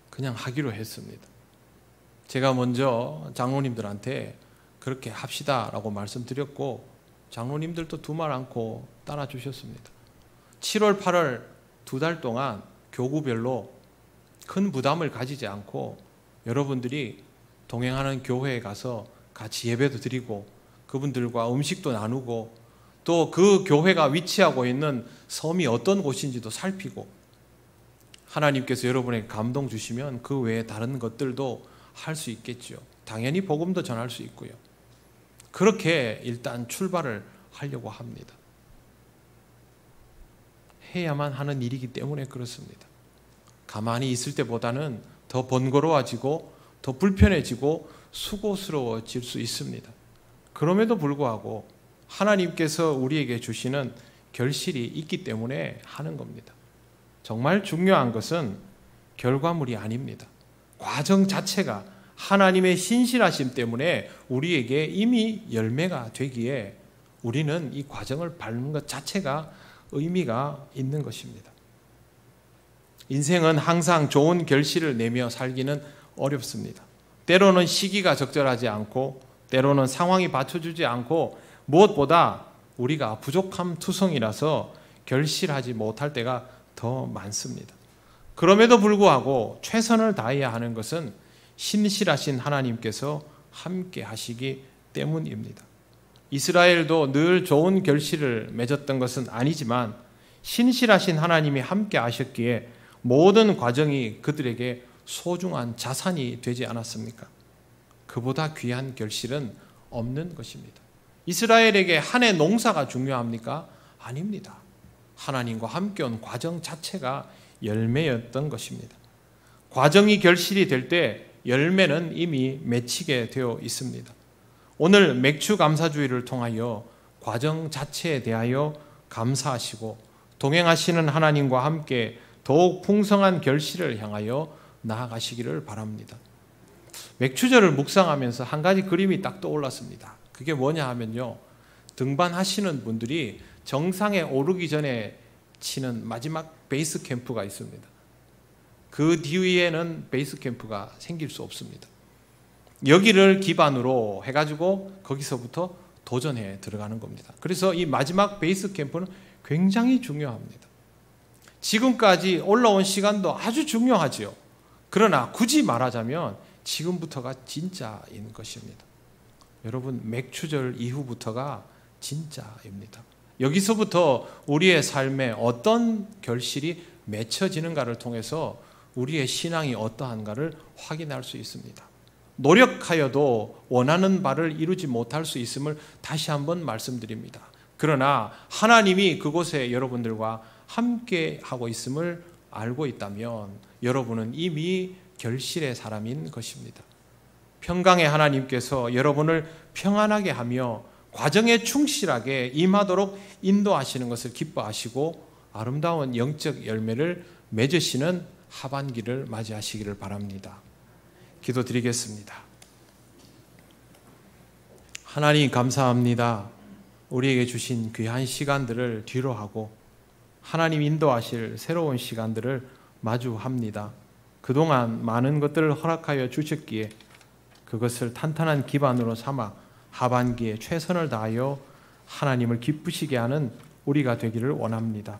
그냥 하기로 했습니다. 제가 먼저 장로님들한테 그렇게 합시다라고 말씀드렸고 장로님들도 두말 않고 따라주셨습니다. 7월, 8월 2달 동안 교구별로 큰 부담을 가지지 않고 여러분들이 동행하는 교회에 가서 같이 예배도 드리고 그분들과 음식도 나누고 또 그 교회가 위치하고 있는 섬이 어떤 곳인지도 살피고 하나님께서 여러분에게 감동 주시면 그 외에 다른 것들도 할 수 있겠죠. 당연히 복음도 전할 수 있고요. 그렇게 일단 출발을 하려고 합니다. 해야만 하는 일이기 때문에 그렇습니다. 가만히 있을 때보다는 더 번거로워지고 더 불편해지고 수고스러워질 수 있습니다. 그럼에도 불구하고 하나님께서 우리에게 주시는 결실이 있기 때문에 하는 겁니다. 정말 중요한 것은 결과물이 아닙니다. 과정 자체가 하나님의 신실하심 때문에 우리에게 이미 열매가 되기에 우리는 이 과정을 밟는 것 자체가 의미가 있는 것입니다. 인생은 항상 좋은 결실을 내며 살기는 어렵습니다. 때로는 시기가 적절하지 않고 때로는 상황이 받쳐주지 않고 무엇보다 우리가 부족함 투성이라서 결실하지 못할 때가 더 많습니다. 그럼에도 불구하고 최선을 다해야 하는 것은 신실하신 하나님께서 함께 하시기 때문입니다. 이스라엘도 늘 좋은 결실을 맺었던 것은 아니지만 신실하신 하나님이 함께 하셨기에 모든 과정이 그들에게 소중한 자산이 되지 않았습니까? 그보다 귀한 결실은 없는 것입니다. 이스라엘에게 한 해 농사가 중요합니까? 아닙니다. 하나님과 함께 온 과정 자체가 열매였던 것입니다. 과정이 결실이 될 때 열매는 이미 맺히게 되어 있습니다. 오늘 맥주 감사주의를 통하여 과정 자체에 대하여 감사하시고 동행하시는 하나님과 함께 더욱 풍성한 결실을 향하여 나아가시기를 바랍니다. 맥주절을 묵상하면서 한 가지 그림이 딱 떠올랐습니다. 그게 뭐냐 하면요, 등반하시는 분들이 정상에 오르기 전에 치는 마지막 베이스 캠프가 있습니다. 그 뒤에는 베이스 캠프가 생길 수 없습니다. 여기를 기반으로 해가지고 거기서부터 도전에 들어가는 겁니다. 그래서 이 마지막 베이스 캠프는 굉장히 중요합니다. 지금까지 올라온 시간도 아주 중요하지요. 그러나 굳이 말하자면 지금부터가 진짜인 것입니다. 여러분, 맥주절 이후부터가 진짜입니다. 여기서부터 우리의 삶에 어떤 결실이 맺혀지는가를 통해서 우리의 신앙이 어떠한가를 확인할 수 있습니다. 노력하여도 원하는 바를 이루지 못할 수 있음을 다시 한번 말씀드립니다. 그러나 하나님이 그곳에 여러분들과 함께 하고 있음을 알고 있다면 여러분은 이미 결실의 사람인 것입니다. 평강의 하나님께서 여러분을 평안하게 하며 과정에 충실하게 임하도록 인도하시는 것을 기뻐하시고 아름다운 영적 열매를 맺으시는 하반기를 맞이하시기를 바랍니다. 기도드리겠습니다. 하나님 감사합니다. 우리에게 주신 귀한 시간들을 뒤로 하고 하나님 인도하실 새로운 시간들을 마주합니다. 그동안 많은 것들을 허락하여 주셨기에 그것을 탄탄한 기반으로 삼아 하반기에 최선을 다하여 하나님을 기쁘시게 하는 우리가 되기를 원합니다.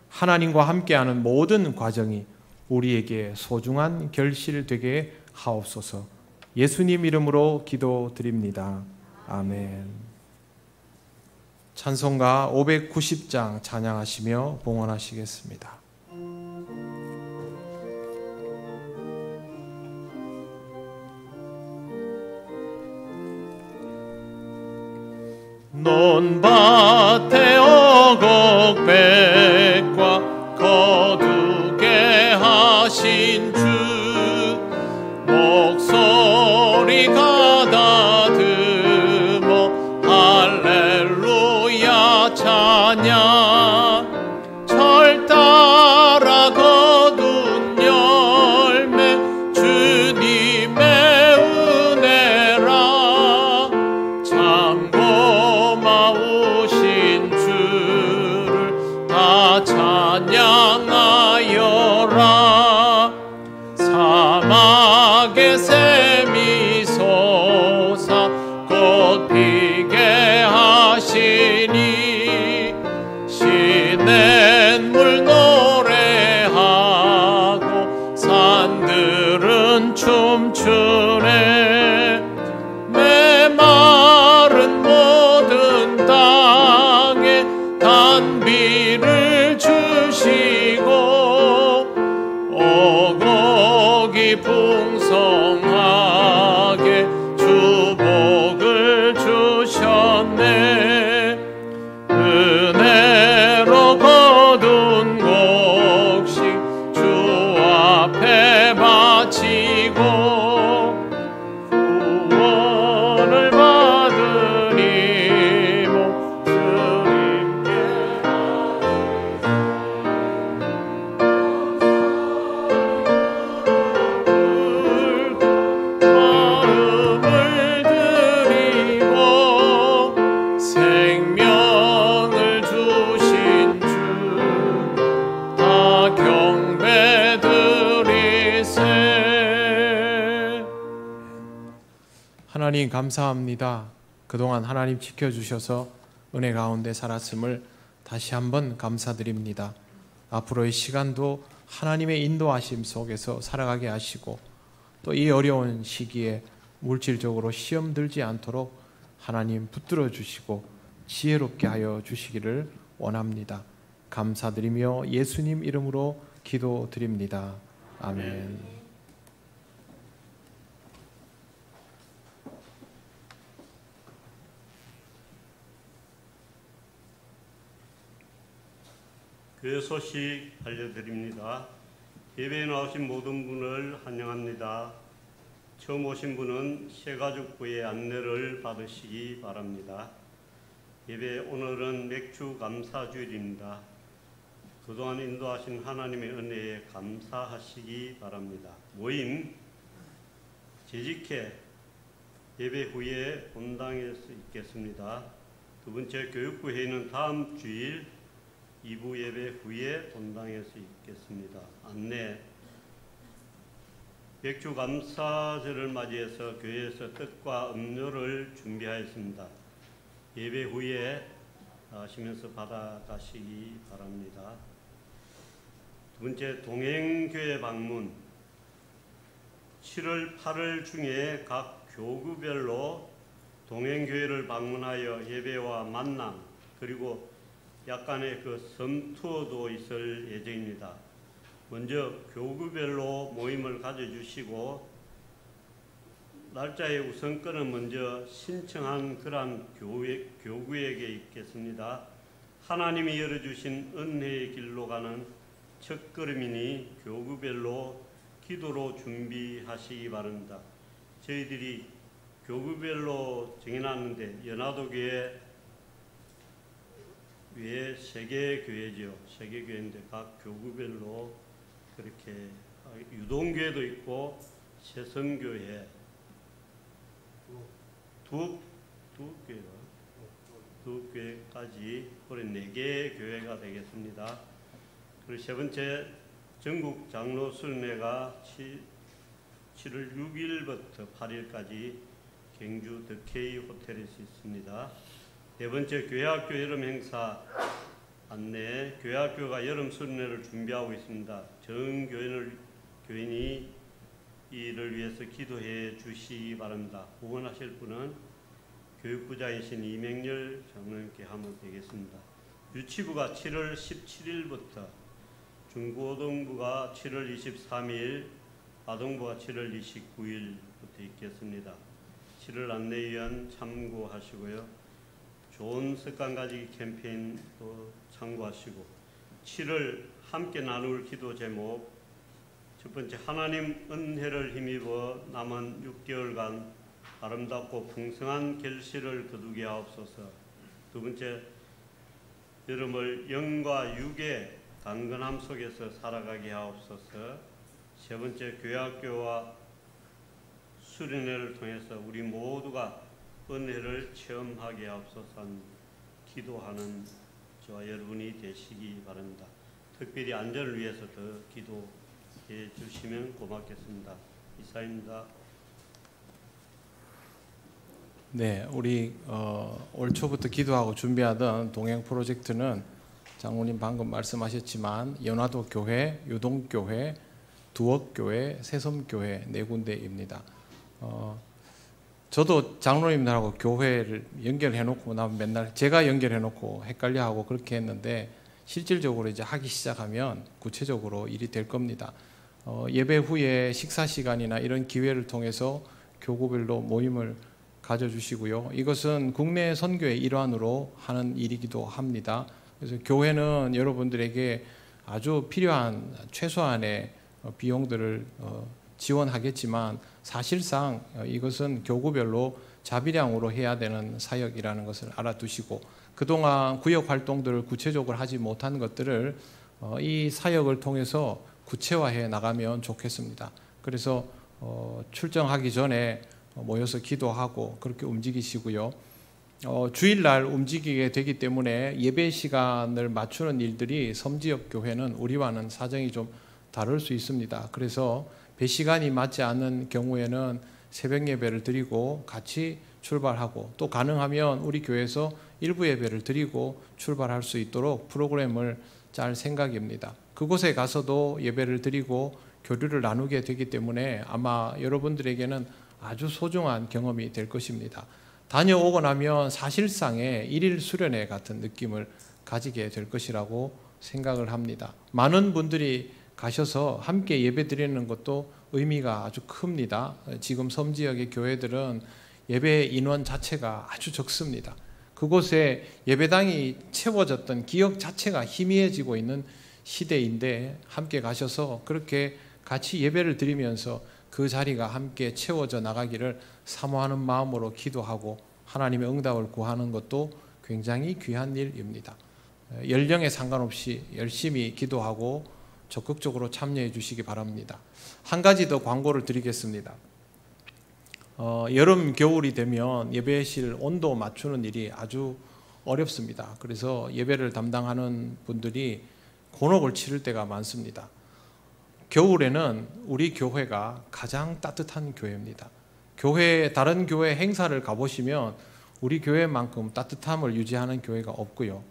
하나님과 함께하는 모든 과정이 우리에게 소중한 결실 되게 하옵소서. 예수님 이름으로 기도드립니다. 아멘. 찬송가 590장 찬양하시며 봉헌하시겠습니다. 논밭에 어곡백과 거두게 하신 주 목소리 가다듬어 할렐루야 찬양 철 따라 거둔 열매 주님의 은혜라 참 고마우신 주를 다 찬양하여라 사막의 샘이 솟아 꽃 피게 하시니 시냇물 노래하고 산들은 춤추네 메마른 모든 땅에 단비를 주시고 어곡이 풍성하게 주복을 주셨네 은혜로 거둔 곡식 주 앞에 바치고 구원을 받으니 목주님께 하나님 감사합니다. 그동안 하나님 지켜주셔서 은혜 가운데 살았음을 다시 한번 감사드립니다. 앞으로의 시간도 하나님의 인도하심 속에서 살아가게 하시고 또 이 어려운 시기에 물질적으로 시험 들지 않도록 하나님 붙들어 주시고 지혜롭게 하여 주시기를 원합니다. 감사드리며 예수님 이름으로 기도드립니다. 아멘. 교회 소식 알려드립니다. 예배에 나오신 모든 분을 환영합니다. 처음 오신 분은 새가족부의 안내를 받으시기 바랍니다. 예배 오늘은 맥주 감사주일입니다. 그동안 인도하신 하나님의 은혜에 감사하시기 바랍니다. 모임 재직회 예배 후에 본당에 있겠습니다. 두 번째 교육부 회의는 다음 주일 2부 예배 후에 본당에서 있겠습니다. 안내 맥주 감사절을 맞이해서 교회에서 떡과 음료를 준비하였습니다. 예배 후에 나가시면서 받아가시기 바랍니다. 두 번째 동행교회 방문 7월 8월 중에 각 교구별로 동행교회를 방문하여 예배와 만남 그리고 약간의 섬투어도 있을 예정입니다. 먼저 교구별로 모임을 가져주시고 날짜의 우선권은 먼저 신청한 그런 교구에게 있겠습니다. 하나님이 열어주신 은혜의 길로 가는 첫걸음이니 교구별로 기도로 준비하시기 바랍니다. 저희들이 교구별로 정해놨는데 연화도교회 위에 세 개 교회죠. 세 개 교회인데 각 교구별로 그렇게 유동교회도 있고 새성교회 두 교회까지 올해 4개 교회가 되겠습니다. 그리고 세 번째 전국 장로 수련회가 7월 6일부터 8일까지 경주 더케이 호텔에서 있습니다. 네 번째 교회학교 여름 행사 안내 교회학교가 여름 수련회를 준비하고 있습니다. 전 교인이 이를 위해서 기도해 주시기 바랍니다. 후원하실 분은 교육부장이신 이명렬 장로님께 하면 되겠습니다. 유치부가 7월 17일부터 중고등부가 7월 23일 아동부가 7월 29일부터 있겠습니다. 7월 안내위원 참고하시고요. 좋은 습관 가지기 캠페인도 참고하시고 7월 함께 나눌 기도 제목 첫 번째 하나님 은혜를 힘입어 남은 6개월간 아름답고 풍성한 결실을 거두게 하옵소서. 두 번째 여름을 영과 육의 강건함 속에서 살아가게 하옵소서. 세 번째 교회학교와 수련회를 통해서 우리 모두가 은혜를 체험하게 하옵소서. 기도하는 저와 여러분이 되시기 바랍니다. 특별히 안전을 위해서 더 기도해 주시면 고맙겠습니다. 이사입니다. 네, 우리 올 초부터 기도하고 준비하던 동행 프로젝트는 장로님 방금 말씀하셨지만 연화도 교회, 유동교회, 두억교회, 새섬교회 4군데입니다. 저도 장로님들하고 교회를 연결해놓고 나면 맨날 제가 연결해놓고 헷갈려하고 그렇게 했는데 실질적으로 이제 하기 시작하면 구체적으로 일이 될 겁니다. 예배 후에 식사 시간이나 이런 기회를 통해서 교구별로 모임을 가져주시고요. 이것은 국내 선교의 일환으로 하는 일이기도 합니다. 그래서 교회는 여러분들에게 아주 필요한 최소한의 비용들을 지원하겠지만 사실상 이것은 교구별로 자비량으로 해야 되는 사역이라는 것을 알아두시고 그동안 구역 활동들을 구체적으로 하지 못한 것들을 이 사역을 통해서 구체화해 나가면 좋겠습니다. 그래서 출정하기 전에 모여서 기도하고 그렇게 움직이시고요. 주일날 움직이게 되기 때문에 예배 시간을 맞추는 일들이 섬지역 교회는 우리와는 사정이 좀 다를 수 있습니다. 그래서 배 시간이 맞지 않는 경우에는 새벽 예배를 드리고 같이 출발하고, 또 가능하면 우리 교회에서 일부 예배를 드리고 출발할 수 있도록 프로그램을 짤 생각입니다. 그곳에 가서도 예배를 드리고 교류를 나누게 되기 때문에 아마 여러분들에게는 아주 소중한 경험이 될 것입니다. 다녀오고 나면 사실상의 일일 수련회 같은 느낌을 가지게 될 것이라고 생각을 합니다. 많은 분들이 가셔서 함께 예배 드리는 것도 의미가 아주 큽니다. 지금 섬지역의 교회들은 예배 인원 자체가 아주 적습니다. 그곳에 예배당이 채워졌던 기억 자체가 희미해지고 있는 시대인데, 함께 가셔서 그렇게 같이 예배를 드리면서 그 자리가 함께 채워져 나가기를 사모하는 마음으로 기도하고 하나님의 응답을 구하는 것도 굉장히 귀한 일입니다. 연령에 상관없이 열심히 기도하고 적극적으로 참여해 주시기 바랍니다. 한 가지 더 광고를 드리겠습니다. 여름, 겨울이 되면 예배실 온도 맞추는 일이 아주 어렵습니다. 그래서 예배를 담당하는 분들이 곤혹을 치를 때가 많습니다. 겨울에는 우리 교회가 가장 따뜻한 교회입니다. 다른 교회 행사를 가보시면 우리 교회만큼 따뜻함을 유지하는 교회가 없고요.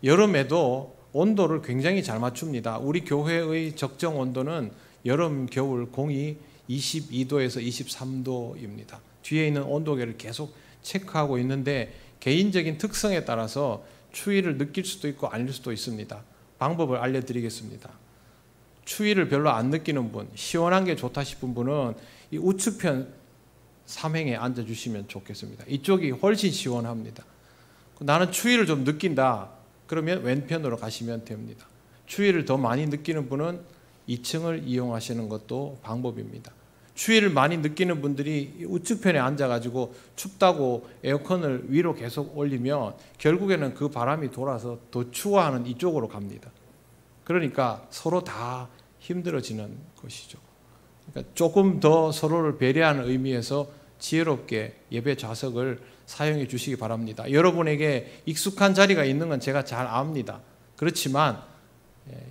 여름에도 온도를 굉장히 잘 맞춥니다. 우리 교회의 적정 온도는 여름, 겨울 공이 22도에서 23도입니다. 뒤에 있는 온도계를 계속 체크하고 있는데, 개인적인 특성에 따라서 추위를 느낄 수도 있고 아닐 수도 있습니다. 방법을 알려드리겠습니다. 추위를 별로 안 느끼는 분, 시원한 게 좋다 싶은 분은 이 우측편 3행에 앉아주시면 좋겠습니다. 이쪽이 훨씬 시원합니다. 나는 추위를 좀 느낀다, 그러면 왼편으로 가시면 됩니다. 추위를 더 많이 느끼는 분은 2층을 이용하시는 것도 방법입니다. 추위를 많이 느끼는 분들이 우측편에 앉아가지고 춥다고 에어컨을 위로 계속 올리면 결국에는 그 바람이 돌아서 더 추워하는 이쪽으로 갑니다. 그러니까 서로 다 힘들어지는 것이죠. 그러니까 조금 더 서로를 배려하는 의미에서 지혜롭게 예배 좌석을 사용해 주시기 바랍니다. 여러분에게 익숙한 자리가 있는 건 제가 잘 압니다. 그렇지만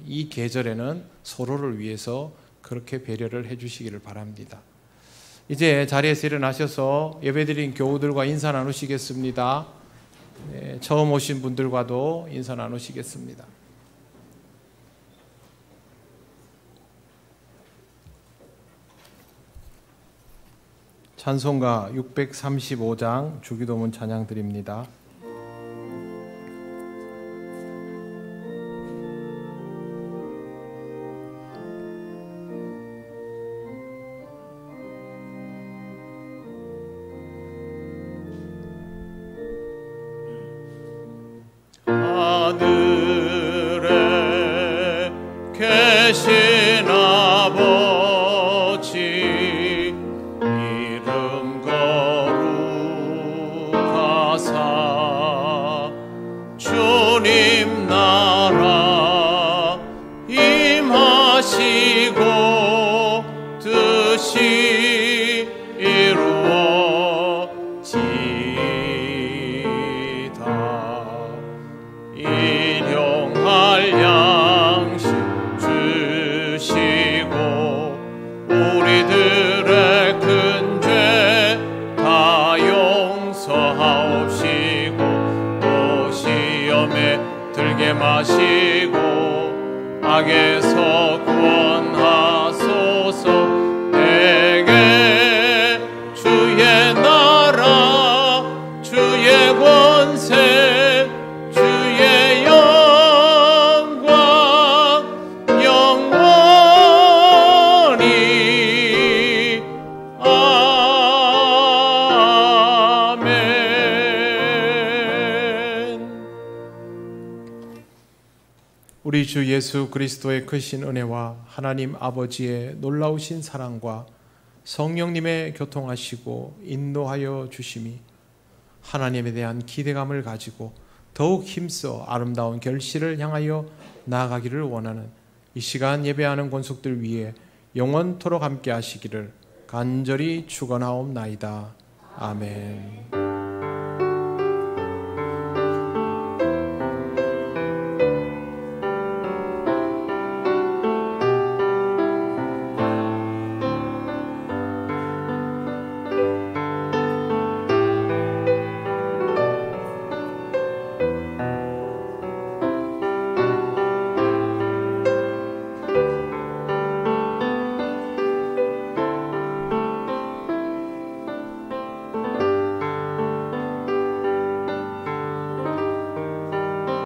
이 계절에는 서로를 위해서 그렇게 배려를 해 주시기를 바랍니다. 이제 자리에서 일어나셔서 예배드린 교우들과 인사 나누시겠습니다. 처음 오신 분들과도 인사 나누시겠습니다. 찬송가 635장 주기도문 찬양 드립니다. 하늘에 계신 아버지 이름 거룩하사 주님 나라 임하시고 뜻이 이루어지다. 일용할 양식 주시고 우리들의 큰 죄 다 용서하옵시고 또 시험에 들게 마시고 악에서 구원하소서. 내게 주의 나라 주의 권세 주의 영광 영원히 아멘. 우리 주 예수 그리스도의 크신 은혜와 하나님 아버지의 놀라우신 사랑과 성령님의 교통하시고 인도하여 주심이 하나님에 대한 기대감을 가지고 더욱 힘써 아름다운 결실을 향하여 나아가기를 원하는 이 시간 예배하는 권속들 위해 영원토록 함께 하시기를 간절히 축원하옵나이다. 아멘.